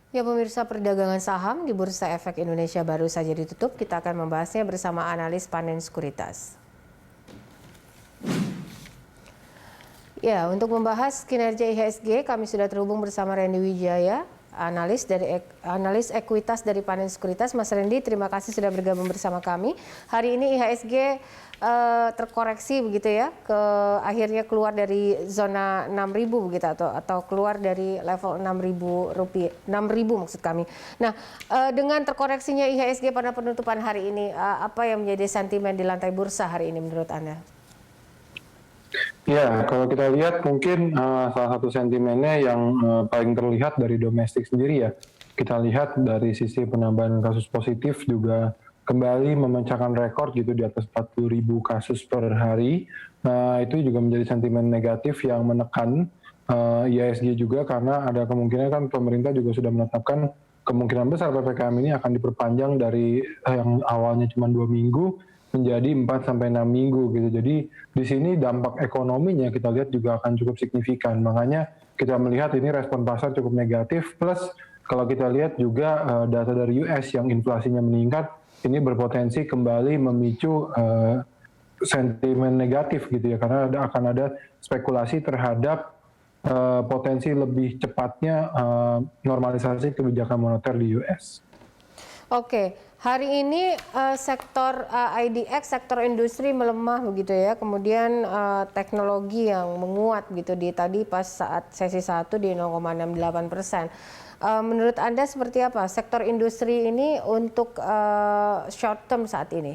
Ya pemirsa, perdagangan saham di Bursa Efek Indonesia baru saja ditutup. Kita akan membahasnya bersama analis Panen Sekuritas. Ya, untuk membahas kinerja IHSG kami sudah terhubung bersama Randy Wijaya, analis ekuitas dari Panen Sekuritas. Mas Randy, terima kasih sudah bergabung bersama kami. Hari ini IHSG terkoreksi begitu ya, akhirnya keluar dari zona 6.000 begitu atau keluar dari level 6.000 rupiah, 6.000 maksud kami. Nah, dengan terkoreksinya IHSG pada penutupan hari ini, apa yang menjadi sentimen di lantai bursa hari ini menurut Anda? Ya, kalau kita lihat mungkin salah satu sentimennya yang paling terlihat dari domestik sendiri ya. Kita lihat dari sisi penambahan kasus positif juga kembali memecahkan rekor gitu di atas 40.000 kasus per hari. Nah, itu juga menjadi sentimen negatif yang menekan IHSG juga karena ada kemungkinan kan pemerintah juga sudah menetapkan kemungkinan besar PPKM ini akan diperpanjang dari yang awalnya cuma 2 minggu menjadi 4 sampai 6 minggu gitu. Jadi di sini dampak ekonominya kita lihat juga akan cukup signifikan. Makanya kita melihat ini respon pasar cukup negatif, plus kalau kita lihat juga data dari US yang inflasinya meningkat, ini berpotensi kembali memicu sentimen negatif gitu ya, karena akan ada spekulasi terhadap potensi lebih cepatnya normalisasi kebijakan moneter di US. Oke, hari ini sektor IDX, sektor industri melemah begitu ya, kemudian teknologi yang menguat gitu di tadi pas saat sesi 1 di 0,68%. Menurut Anda seperti apa sektor industri ini untuk short term saat ini?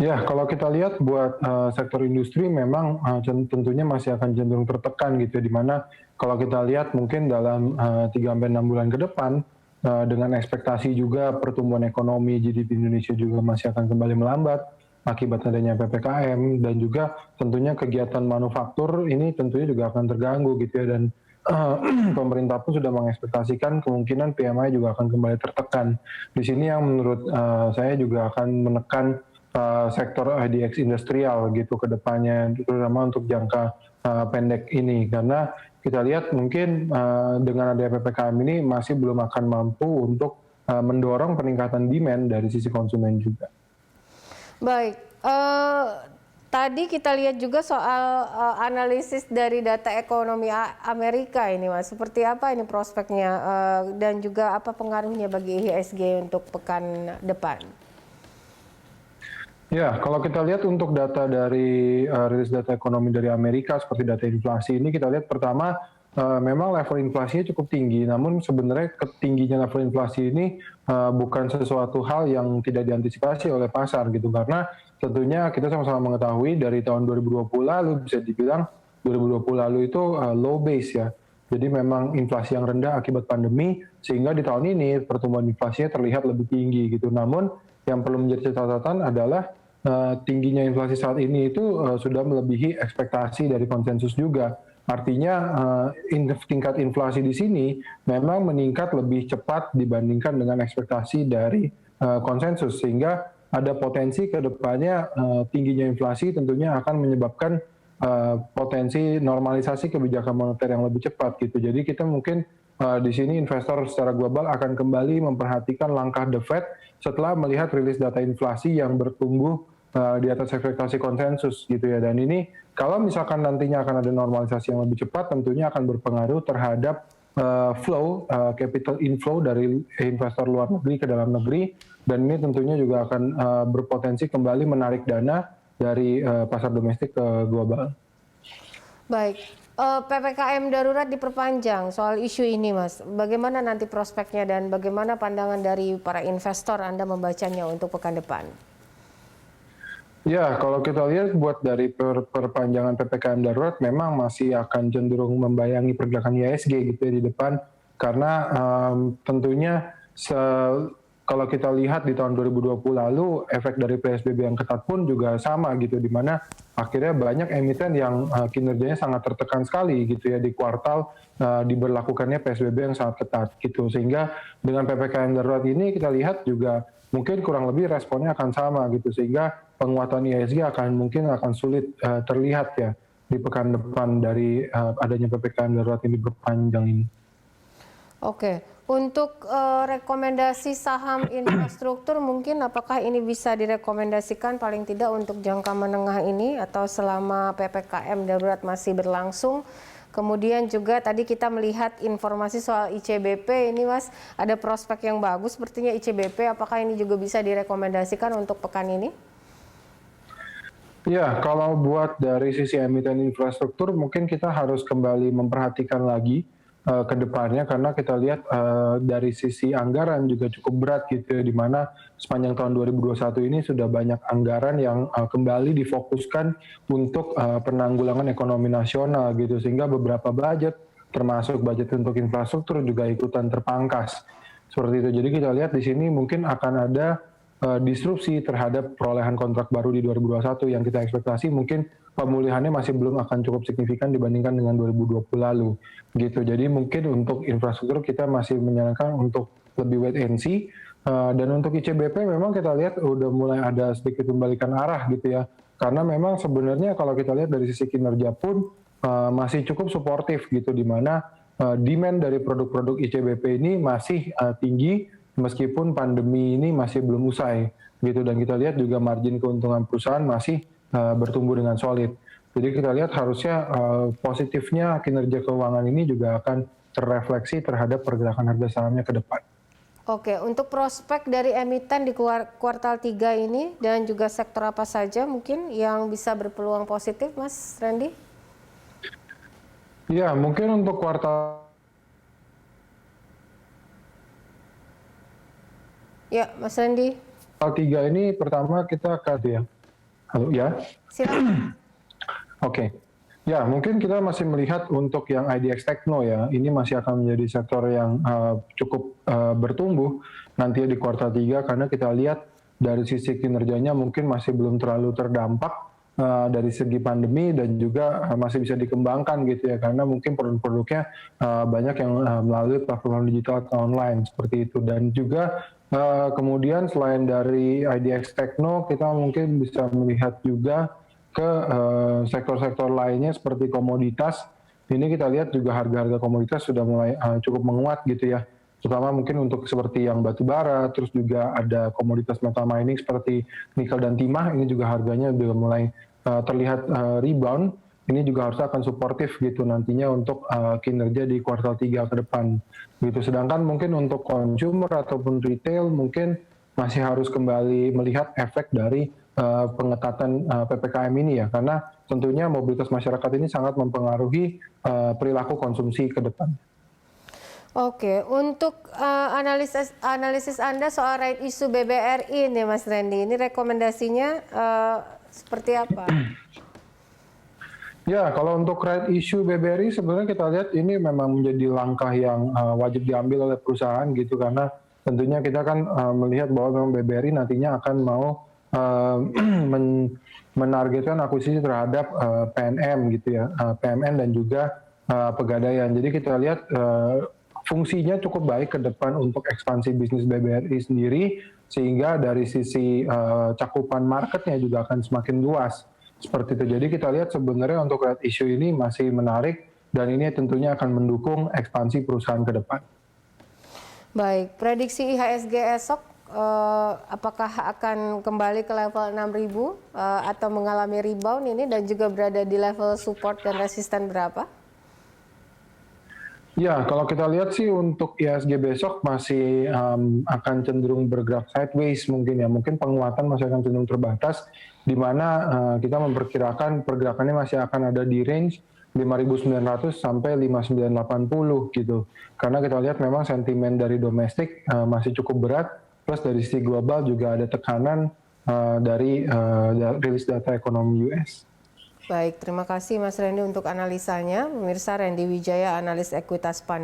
Ya, kalau kita lihat buat sektor industri memang tentunya masih akan cenderung tertekan gitu ya, di mana kalau kita lihat mungkin dalam 3-6 bulan ke depan dengan ekspektasi juga pertumbuhan ekonomi GDP Indonesia juga masih akan kembali melambat akibat adanya PPKM, dan juga tentunya kegiatan manufaktur ini tentunya juga akan terganggu gitu ya, dan pemerintah pun sudah mengekspektasikan kemungkinan PMI juga akan kembali tertekan. Di sini yang menurut saya juga akan menekan sektor IDX industrial gitu ke depannya, terutama untuk jangka pendek ini, karena kita lihat mungkin dengan adanya PPKM ini masih belum akan mampu untuk mendorong peningkatan demand dari sisi konsumen juga. Baik, tadi kita lihat juga soal analisis dari data ekonomi Amerika ini Mas, seperti apa ini prospeknya dan juga apa pengaruhnya bagi IHSG untuk pekan depan? Ya, kalau kita lihat untuk data dari rilis data ekonomi dari Amerika seperti data inflasi ini, kita lihat pertama memang level inflasinya cukup tinggi, namun sebenarnya ketingginya level inflasi ini bukan sesuatu hal yang tidak diantisipasi oleh pasar gitu, karena tentunya kita sama-sama mengetahui dari tahun 2020 lalu bisa dibilang 2020 lalu itu low base ya. Jadi memang inflasi yang rendah akibat pandemi, sehingga di tahun ini pertumbuhan inflasinya terlihat lebih tinggi gitu. Namun yang perlu menjadi catatan adalah tingginya inflasi saat ini itu sudah melebihi ekspektasi dari konsensus juga. Artinya tingkat inflasi di sini memang meningkat lebih cepat dibandingkan dengan ekspektasi dari konsensus, sehingga ada potensi ke depannya tingginya inflasi tentunya akan menyebabkan potensi normalisasi kebijakan moneter yang lebih cepat gitu. Jadi kita mungkin di sini investor secara global akan kembali memperhatikan langkah The Fed setelah melihat rilis data inflasi yang bertumbuh di atas ekspektasi konsensus gitu ya. Dan ini kalau misalkan nantinya akan ada normalisasi yang lebih cepat, tentunya akan berpengaruh terhadap capital inflow dari investor luar negeri ke dalam negeri, dan ini tentunya juga akan berpotensi kembali menarik dana dari pasar domestik ke global. Baik, PPKM darurat diperpanjang, soal isu ini Mas, bagaimana nanti prospeknya dan bagaimana pandangan dari para investor Anda membacanya untuk pekan depan? Ya, kalau kita lihat buat dari perpanjangan PPKM darurat memang masih akan cenderung membayangi pergerakan IHSG gitu ya di depan, karena tentunya kalau kita lihat di tahun 2020 lalu efek dari PSBB yang ketat pun juga sama gitu, di mana akhirnya banyak emiten yang kinerjanya sangat tertekan sekali gitu ya di kuartal diberlakukannya PSBB yang sangat ketat gitu, sehingga dengan PPKM darurat ini kita lihat juga mungkin kurang lebih responnya akan sama gitu, sehingga penguatan IHSG mungkin akan sulit terlihat ya di pekan depan dari adanya PPKM darurat ini berpanjang ini. Oke, untuk rekomendasi saham infrastruktur mungkin apakah ini bisa direkomendasikan paling tidak untuk jangka menengah ini atau selama PPKM darurat masih berlangsung? Kemudian juga tadi kita melihat informasi soal ICBP ini Mas, ada prospek yang bagus sepertinya ICBP, apakah ini juga bisa direkomendasikan untuk pekan ini? Ya, kalau buat dari sisi emiten infrastruktur, mungkin kita harus kembali memperhatikan lagi ke depannya, karena kita lihat dari sisi anggaran juga cukup berat gitu ya, di mana sepanjang tahun 2021 ini sudah banyak anggaran yang kembali difokuskan untuk penanggulangan ekonomi nasional gitu, sehingga beberapa budget, termasuk budget untuk infrastruktur juga ikutan terpangkas. Seperti itu. Jadi kita lihat di sini mungkin akan ada disrupsi terhadap perolehan kontrak baru di 2021 yang kita ekspektasi mungkin pemulihannya masih belum akan cukup signifikan dibandingkan dengan 2020 lalu gitu. Jadi mungkin untuk infrastruktur kita masih menyarankan untuk lebih wait and see. Dan untuk ICBP memang kita lihat udah mulai ada sedikit pembalikan arah gitu ya, karena memang sebenarnya kalau kita lihat dari sisi kinerja pun masih cukup suportif gitu, di mana demand dari produk-produk ICBP ini masih tinggi meskipun pandemi ini masih belum usai gitu, dan kita lihat juga margin keuntungan perusahaan masih bertumbuh dengan solid. Jadi kita lihat harusnya positifnya kinerja keuangan ini juga akan terrefleksi terhadap pergerakan harga sahamnya ke depan. Oke, untuk prospek dari emiten di kuartal 3 ini dan juga sektor apa saja mungkin yang bisa berpeluang positif Mas Randy? Ya, mungkin untuk kuartal Ya, Mas Randy. 3 ini pertama kita akan ya. Halo ya. Silakan. Oke. Ya, mungkin kita masih melihat untuk yang IDX Tekno ya, ini masih akan menjadi sektor yang cukup bertumbuh nanti di kuartal 3, karena kita lihat dari sisi kinerjanya mungkin masih belum terlalu terdampak dari segi pandemi, dan juga masih bisa dikembangkan gitu ya, karena mungkin produk-produknya banyak yang melalui platform digital atau online seperti itu. Dan juga kemudian selain dari IDX Tekno, kita mungkin bisa melihat juga ke sektor-sektor lainnya seperti komoditas. Ini kita lihat juga harga-harga komoditas sudah mulai cukup menguat gitu ya, terutama mungkin untuk seperti yang batu bara, terus juga ada komoditas metal mining seperti nikel dan timah, ini juga harganya sudah mulai terlihat rebound. Ini juga harus akan suportif gitu nantinya untuk kinerja di kuartal 3 ke depan gitu. Sedangkan mungkin untuk consumer ataupun retail mungkin masih harus kembali melihat efek dari pengetatan PPKM ini ya, karena tentunya mobilitas masyarakat ini sangat mempengaruhi perilaku konsumsi ke depan. Oke, untuk analisis Anda soal right issue BBRI nih Mas Randy, ini rekomendasinya seperti apa? Ya, kalau untuk right issue BBRI sebenarnya kita lihat ini memang menjadi langkah yang wajib diambil oleh perusahaan gitu, karena tentunya kita kan melihat bahwa memang BBRI nantinya akan mau menargetkan akuisisi terhadap PNM gitu ya, PMN dan juga Pegadaian. Jadi kita lihat fungsinya cukup baik ke depan untuk ekspansi bisnis BBRI sendiri, sehingga dari sisi cakupan marketnya juga akan semakin luas. Seperti itu. Jadi kita lihat sebenarnya untuk right issue ini masih menarik, dan ini tentunya akan mendukung ekspansi perusahaan ke depan. Baik, prediksi IHSG esok apakah akan kembali ke level 6.000 atau mengalami rebound ini, dan juga berada di level support dan resisten berapa? Ya, kalau kita lihat sih untuk IHSG besok masih akan cenderung bergerak sideways mungkin ya. Mungkin penguatan masih akan cenderung terbatas, di mana kita memperkirakan pergerakannya masih akan ada di range 5.900 sampai 5.980 gitu. Karena kita lihat memang sentimen dari domestik masih cukup berat, plus dari sisi global juga ada tekanan dari rilis data ekonomi US. Baik, terima kasih Mas Randy untuk analisanya. Pemirsa, Randy Wijaya, analis ekuitas Panin.